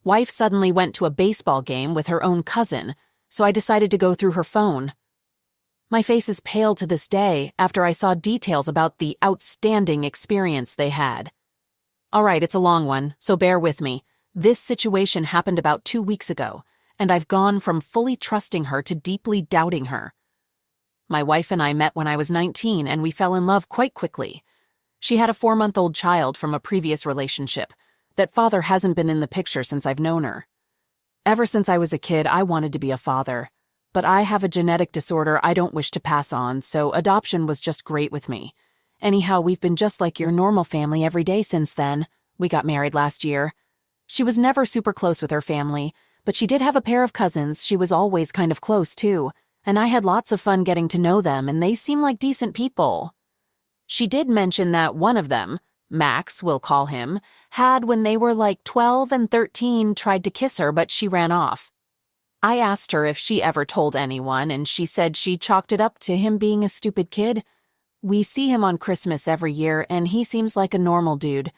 Wife suddenly went to a baseball game with her own cousin, so I decided to go through her phone. My face is pale to this day after I saw details about the outstanding experience they had. All right, it's a long one, so bear with me. This situation happened about 2 weeks ago, and I've gone from fully trusting her to deeply doubting her. My wife and I met when I was 19, and we fell in love quite quickly. She had a 4-month-old child from a previous relationship. That father hasn't been in the picture since I've known her. Ever since I was a kid, I wanted to be a father. But I have a genetic disorder I don't wish to pass on, so adoption was just great with me. Anyhow, we've been just like your normal family every day since then. We got married last year. She was never super close with her family, but she did have a pair of cousins she was always kind of close to, and I had lots of fun getting to know them, and they seem like decent people. She did mention that one of them, Max, we'll call him, had, when they were like 12 and 13, tried to kiss her, but she ran off. I asked her if she ever told anyone, and she said she chalked it up to him being a stupid kid. We see him on Christmas every year, and he seems like a normal dude.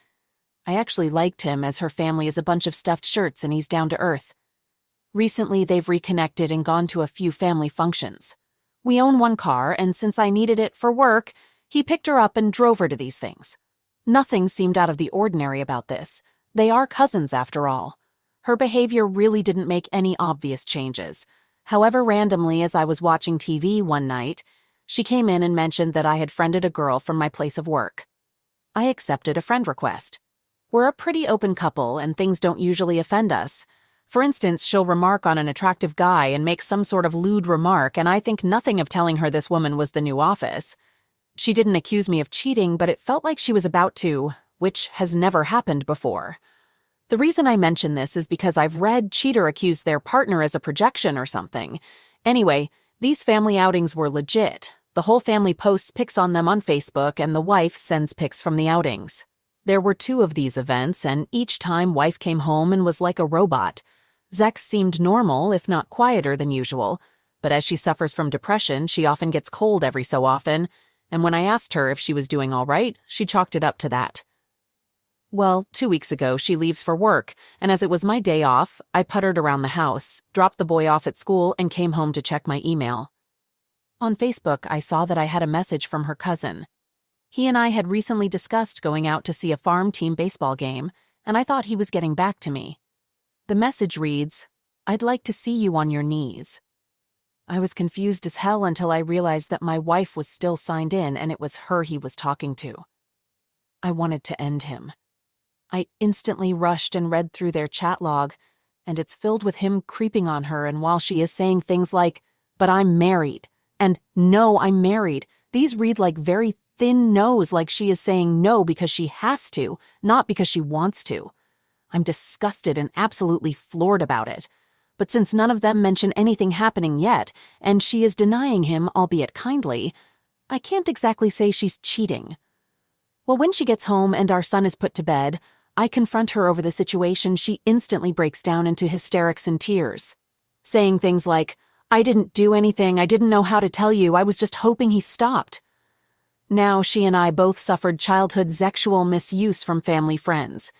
I actually liked him, as her family is a bunch of stuffed shirts and he's down to earth. Recently, they've reconnected and gone to a few family functions. We own one car, and since I needed it for work, he picked her up and drove her to these things. Nothing seemed out of the ordinary about this. They are cousins, after all. Her behavior really didn't make any obvious changes. However, randomly, as I was watching TV one night, she came in and mentioned that I had friended a girl from my place of work. I accepted a friend request. We're a pretty open couple, and things don't usually offend us. For instance, she'll remark on an attractive guy and make some sort of lewd remark, and I think nothing of telling her this woman was the new Office. She didn't accuse me of cheating, but it felt like she was about to, which has never happened before. The reason I mention this is because I've read cheater accused their partner as a projection or something. Anyway, these family outings were legit. The whole family posts pics on them on Facebook, and the wife sends pics from the outings. There were 2 of these events, and each time wife came home and was like a robot. Zex seemed normal, if not quieter than usual, but as she suffers from depression, she often gets cold every so often, and when I asked her if she was doing all right, she chalked it up to that. Well, 2 weeks ago, she leaves for work, and as it was my day off, I puttered around the house, dropped the boy off at school, and came home to check my email. On Facebook, I saw that I had a message from her cousin. He and I had recently discussed going out to see a farm team baseball game, and I thought he was getting back to me. The message reads, "I'd like to see you on your knees." I was confused as hell until I realized that my wife was still signed in and it was her he was talking to. I wanted to end him. I instantly rushed and read through their chat log, and it's filled with him creeping on her, and while she is saying things like, "But I'm married," and "No, I'm married," these read like very thin no's, like she is saying no because she has to, not because she wants to. I'm disgusted and absolutely floored about it. But since none of them mention anything happening yet, and she is denying him, albeit kindly, I can't exactly say she's cheating. Well, when she gets home and our son is put to bed, I confront her over the situation. She instantly breaks down into hysterics and tears, saying things like, "I didn't do anything, I didn't know how to tell you, I was just hoping he stopped." Now she and I both suffered childhood sexual misuse from family friends.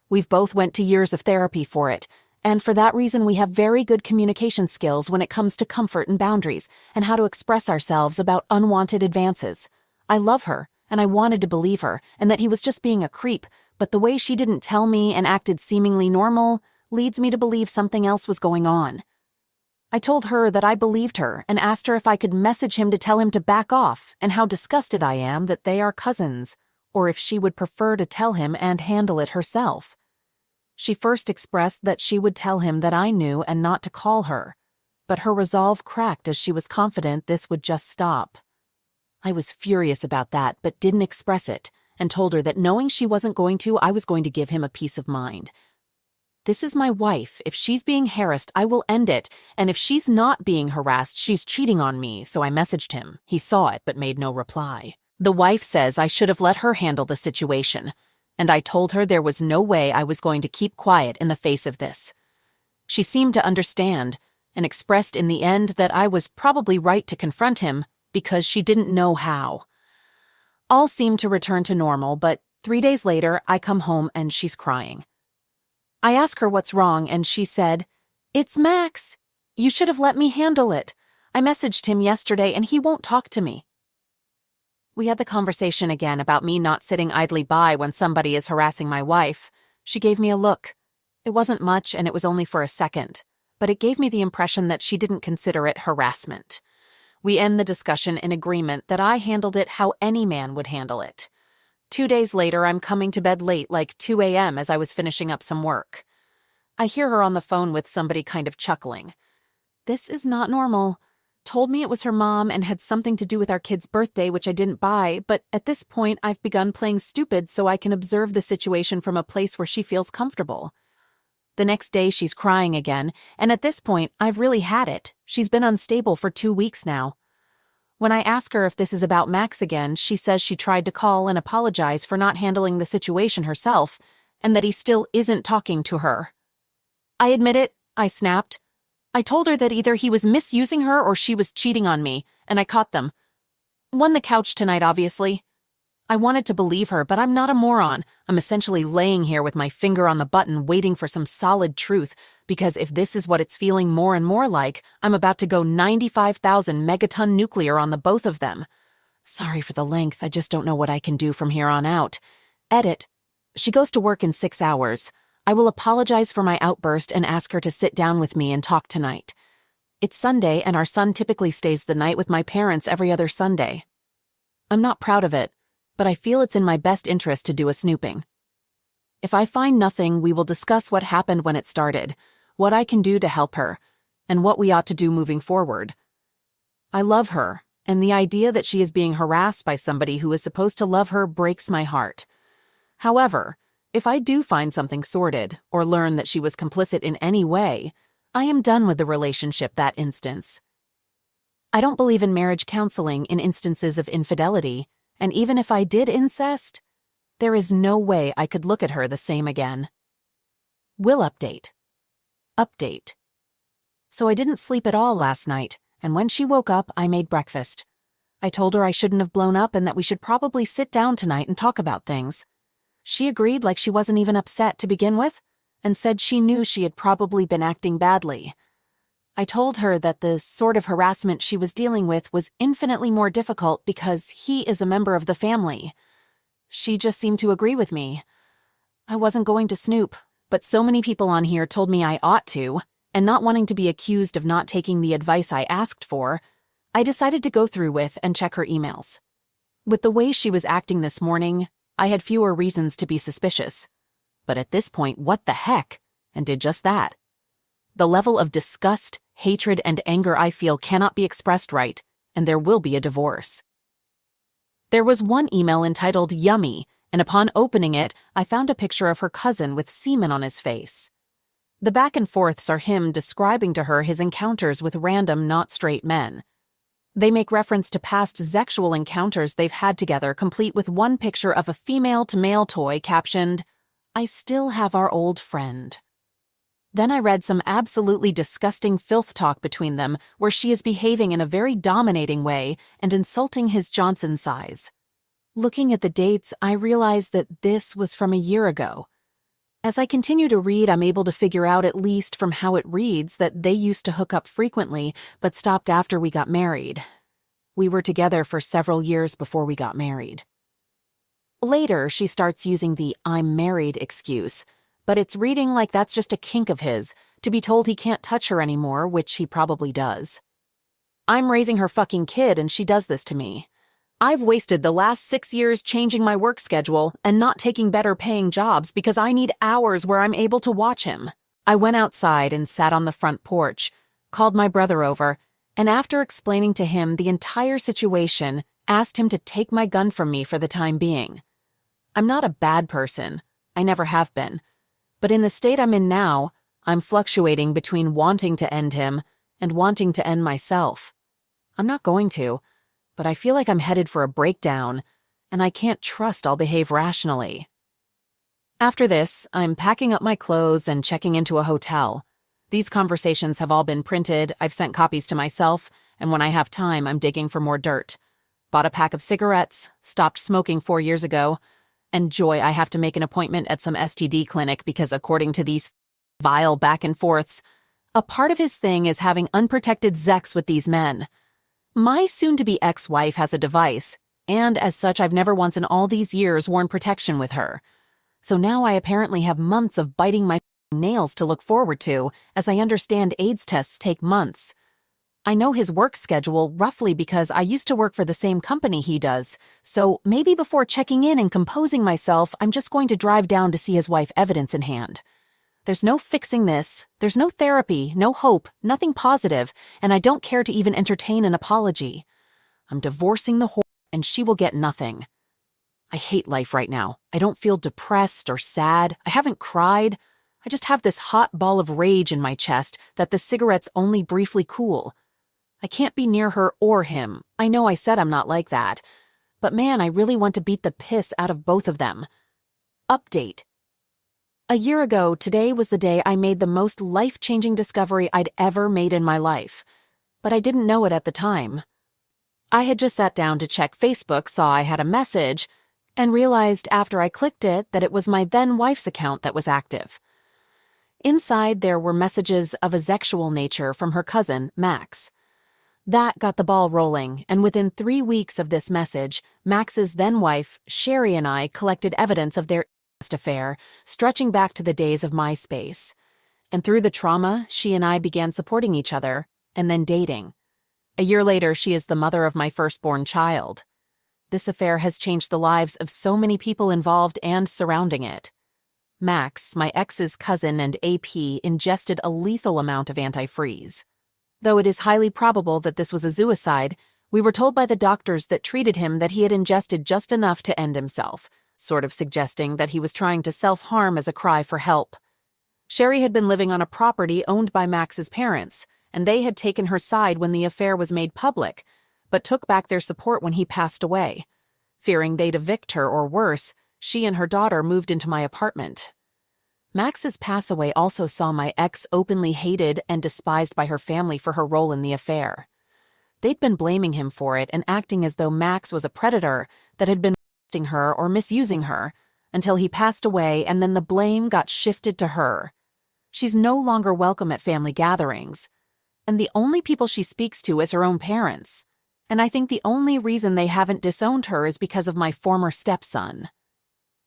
We've both went to years of therapy for it, and for that reason we have very good communication skills when it comes to comfort and boundaries and how to express ourselves about unwanted advances. I love her, and I wanted to believe her, and that he was just being a creep, but the way she didn't tell me and acted seemingly normal leads me to believe something else was going on. I told her that I believed her and asked her if I could message him to tell him to back off and how disgusted I am that they are cousins, or if she would prefer to tell him and handle it herself. She first expressed that she would tell him that I knew and not to call her, but her resolve cracked as she was confident this would just stop. I was furious about that but didn't express it, and told her that knowing she wasn't going to, I was going to give him a peace of mind. This is my wife. If she's being harassed, I will end it, and if she's not being harassed, she's cheating on me, so I messaged him. He saw it but made no reply. The wife says I should have let her handle the situation, and I told her there was no way I was going to keep quiet in the face of this. She seemed to understand, and expressed in the end that I was probably right to confront him because she didn't know how. All seemed to return to normal, but 3 days later, I come home and she's crying. I asked her what's wrong, and she said, "It's Max. You should have let me handle it. I messaged him yesterday and he won't talk to me." We had the conversation again about me not sitting idly by when somebody is harassing my wife. She gave me a look. It wasn't much and it was only for a second, but it gave me the impression that she didn't consider it harassment. We end the discussion in agreement that I handled it how any man would handle it. 2 days later, I'm coming to bed late, like 2 a.m. as I was finishing up some work. I hear her on the phone with somebody kind of chuckling. This is not normal. Told me it was her mom and had something to do with our kid's birthday, which I didn't buy, but at this point I've begun playing stupid so I can observe the situation from a place where she feels comfortable. The next day she's crying again, and at this point I've really had it. She's been unstable for 2 weeks now. When I ask her if this is about Max again, she says she tried to call and apologize for not handling the situation herself, and that he still isn't talking to her. I admit it, I snapped. I told her that either he was misusing her or she was cheating on me, and I caught them. Won the couch tonight, obviously. I wanted to believe her, but I'm not a moron. I'm essentially laying here with my finger on the button waiting for some solid truth, because if this is what it's feeling more and more like, I'm about to go 95,000 megaton nuclear on the both of them. Sorry for the length, I just don't know what I can do from here on out. Edit. She goes to work in 6 hours. I will apologize for my outburst and ask her to sit down with me and talk tonight. It's Sunday and our son typically stays the night with my parents every other Sunday. I'm not proud of it, but I feel it's in my best interest to do a snooping. If I find nothing, we will discuss what happened when it started, what I can do to help her, and what we ought to do moving forward. I love her, and the idea that she is being harassed by somebody who is supposed to love her breaks my heart. However, if I do find something sordid or learn that she was complicit in any way, I am done with the relationship that instance. I don't believe in marriage counseling in instances of infidelity, and even if I did incest, there is no way I could look at her the same again. Will update. Update. So I didn't sleep at all last night, and when she woke up, I made breakfast. I told her I shouldn't have blown up and that we should probably sit down tonight and talk about things. She agreed like she wasn't even upset to begin with, and said she knew she had probably been acting badly. I told her that the sort of harassment she was dealing with was infinitely more difficult because he is a member of the family. She just seemed to agree with me. I wasn't going to snoop, but so many people on here told me I ought to, and not wanting to be accused of not taking the advice I asked for, I decided to go through with and check her emails. With the way she was acting this morning, I had fewer reasons to be suspicious. But at this point, what the heck? And did just that. The level of disgust, hatred, and anger I feel cannot be expressed right, and there will be a divorce. There was one email entitled Yummy, and upon opening it, I found a picture of her cousin with semen on his face. The back and forths are him describing to her his encounters with random not straight men. They make reference to past sexual encounters they've had together, complete with one picture of a female-to-male toy captioned, "I still have our old friend." Then I read some absolutely disgusting filth talk between them, where she is behaving in a very dominating way and insulting his Johnson size. Looking at the dates, I realized that this was from a year ago. As I continue to read, I'm able to figure out, at least from how it reads, that they used to hook up frequently, but stopped after we got married. We were together for several years before we got married. Later, she starts using the "I'm married" excuse, but it's reading like that's just a kink of his, to be told he can't touch her anymore, which he probably does. I'm raising her fucking kid and she does this to me. I've wasted the last 6 years changing my work schedule and not taking better paying jobs because I need hours where I'm able to watch him. I went outside and sat on the front porch, called my brother over, and after explaining to him the entire situation, asked him to take my gun from me for the time being. I'm not a bad person. I never have been. But in the state I'm in now, I'm fluctuating between wanting to end him and wanting to end myself. I'm not going to, but I feel like I'm headed for a breakdown, and I can't trust I'll behave rationally. After this, I'm packing up my clothes and checking into a hotel. These conversations have all been printed, I've sent copies to myself, and when I have time, I'm digging for more dirt. Bought a pack of cigarettes, stopped smoking 4 years ago, And joy, I have to make an appointment at some STD clinic because according to these vile back and forths, a part of his thing is having unprotected sex with these men. My soon-to-be ex-wife has a device, and as such I've never once in all these years worn protection with her. So now I apparently have months of biting my nails to look forward to, as I understand AIDS tests take months. I know his work schedule roughly because I used to work for the same company he does, so maybe before checking in and composing myself, I'm just going to drive down to see his wife evidence in hand. There's no fixing this, there's no therapy, no hope, nothing positive, and I don't care to even entertain an apology. I'm divorcing the whore, and she will get nothing. I hate life right now. I don't feel depressed or sad. I haven't cried. I just have this hot ball of rage in my chest that the cigarettes only briefly cool. I can't be near her or him. I know I said I'm not like that. But man, I really want to beat the piss out of both of them. Update. A year ago, today was the day I made the most life-changing discovery I'd ever made in my life. But I didn't know it at the time. I had just sat down to check Facebook, saw I had a message, and realized after I clicked it that it was my then-wife's account that was active. Inside, there were messages of a sexual nature from her cousin, Max. That got the ball rolling, and within 3 weeks of this message, Max's then-wife, Sherry, and I collected evidence of their affair, stretching back to the days of MySpace. And through the trauma, she and I began supporting each other, and then dating. A year later, she is the mother of my firstborn child. This affair has changed the lives of so many people involved and surrounding it. Max, my ex's cousin and AP, ingested a lethal amount of antifreeze. Though it is highly probable that this was a suicide, we were told by the doctors that treated him that he had ingested just enough to end himself, sort of suggesting that he was trying to self-harm as a cry for help. Sherry had been living on a property owned by Max's parents, and they had taken her side when the affair was made public, but took back their support when he passed away. Fearing they'd evict her or worse, she and her daughter moved into my apartment. Max's passaway also saw my ex openly hated and despised by her family for her role in the affair. They'd been blaming him for it and acting as though Max was a predator that had been molesting her or misusing her, until he passed away and then the blame got shifted to her. She's no longer welcome at family gatherings, and the only people she speaks to is her own parents. And I think the only reason they haven't disowned her is because of my former stepson.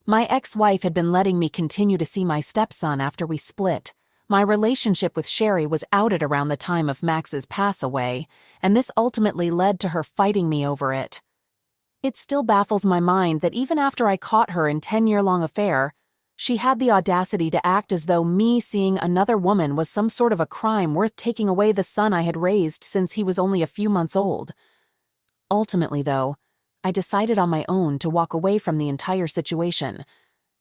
My ex-wife had been letting me continue to see my stepson after we split. My relationship with Sherry was outed around the time of Max's pass away, and this ultimately led to her fighting me over it. It still baffles my mind that even after I caught her in 10-year-long affair, she had the audacity to act as though me seeing another woman was some sort of a crime worth taking away the son I had raised since he was only a few months old. Ultimately, though, I decided on my own to walk away from the entire situation,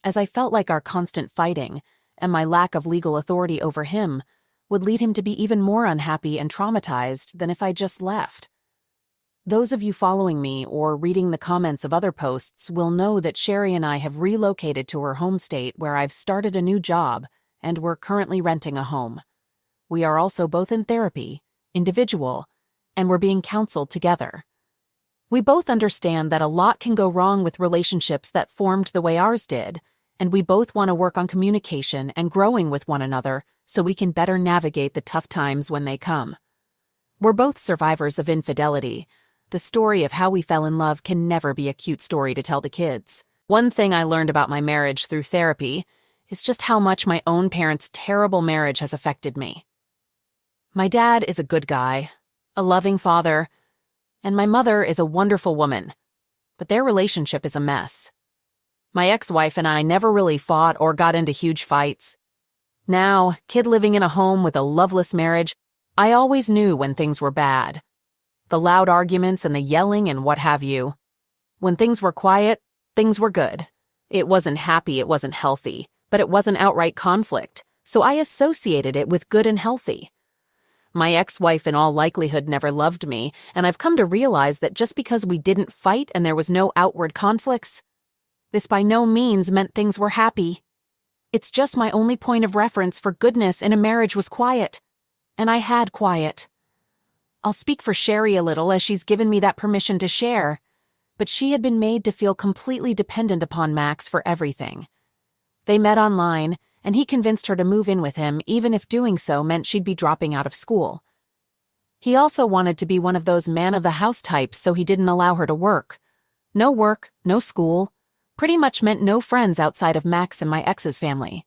as I felt like our constant fighting and my lack of legal authority over him would lead him to be even more unhappy and traumatized than if I just left. Those of you following me or reading the comments of other posts will know that Sherry and I have relocated to her home state where I've started a new job and we're currently renting a home. We are also both in therapy, individual, and we're being counseled together. We both understand that a lot can go wrong with relationships that formed the way ours did, and we both want to work on communication and growing with one another so we can better navigate the tough times when they come. We're both survivors of infidelity. The story of how we fell in love can never be a cute story to tell the kids. One thing I learned about my marriage through therapy is just how much my own parents' terrible marriage has affected me. My dad is a good guy, a loving father, and my mother is a wonderful woman, but their relationship is a mess. My ex-wife and I never really fought or got into huge fights. Now, kid living in a home with a loveless marriage, I always knew when things were bad. The loud arguments and the yelling and what have you. When things were quiet, things were good. It wasn't happy, it wasn't healthy, but it wasn't outright conflict, so I associated it with good and healthy. My ex-wife in all likelihood never loved me, and I've come to realize that just because we didn't fight and there was no outward conflicts, this by no means meant things were happy. It's just my only point of reference for goodness in a marriage was quiet, and I had quiet. I'll speak for Sherry a little as she's given me that permission to share. but she had been made to feel completely dependent upon Max for everything. They met online, and he convinced her to move in with him even if doing so meant she'd be dropping out of school. He also wanted to be one of those man-of-the-house types, so he didn't allow her to work. No school. Pretty much meant no friends outside of Max and my ex's family.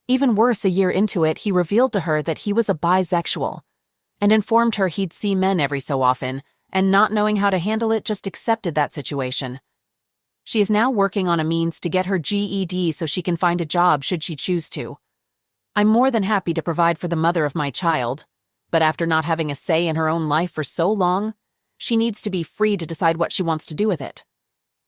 Even worse, a year into it, he revealed to her that he was a bisexual, and informed her he'd see men every so often, and not knowing how to handle it, just accepted that situation. She is now working on a means to get her GED so she can find a job should she choose to. I'm more than happy to provide for the mother of my child, but after not having a say in her own life for so long, she needs to be free to decide what she wants to do with it.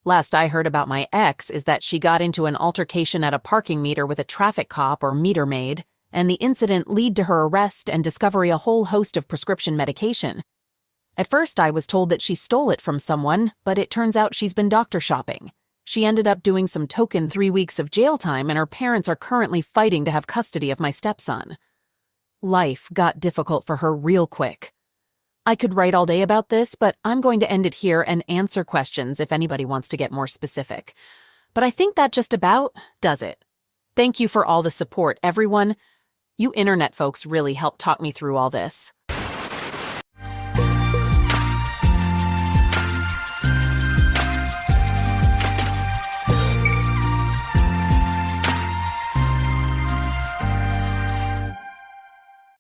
Last I heard about my ex is that she got into an altercation at a parking meter with a traffic cop or meter maid, and the incident led to her arrest and discovery a whole host of prescription medication. At first I was told that she stole it from someone, but it turns out she's been doctor shopping. She ended up doing some token 3 weeks of jail time, and her parents are currently fighting to have custody of my stepson. Life got difficult for her real quick. I could write all day about this, but I'm going to end it here and answer questions if anybody wants to get more specific. But I think that just about does it. Thank you for all the support, everyone. You internet folks really helped talk me through all this.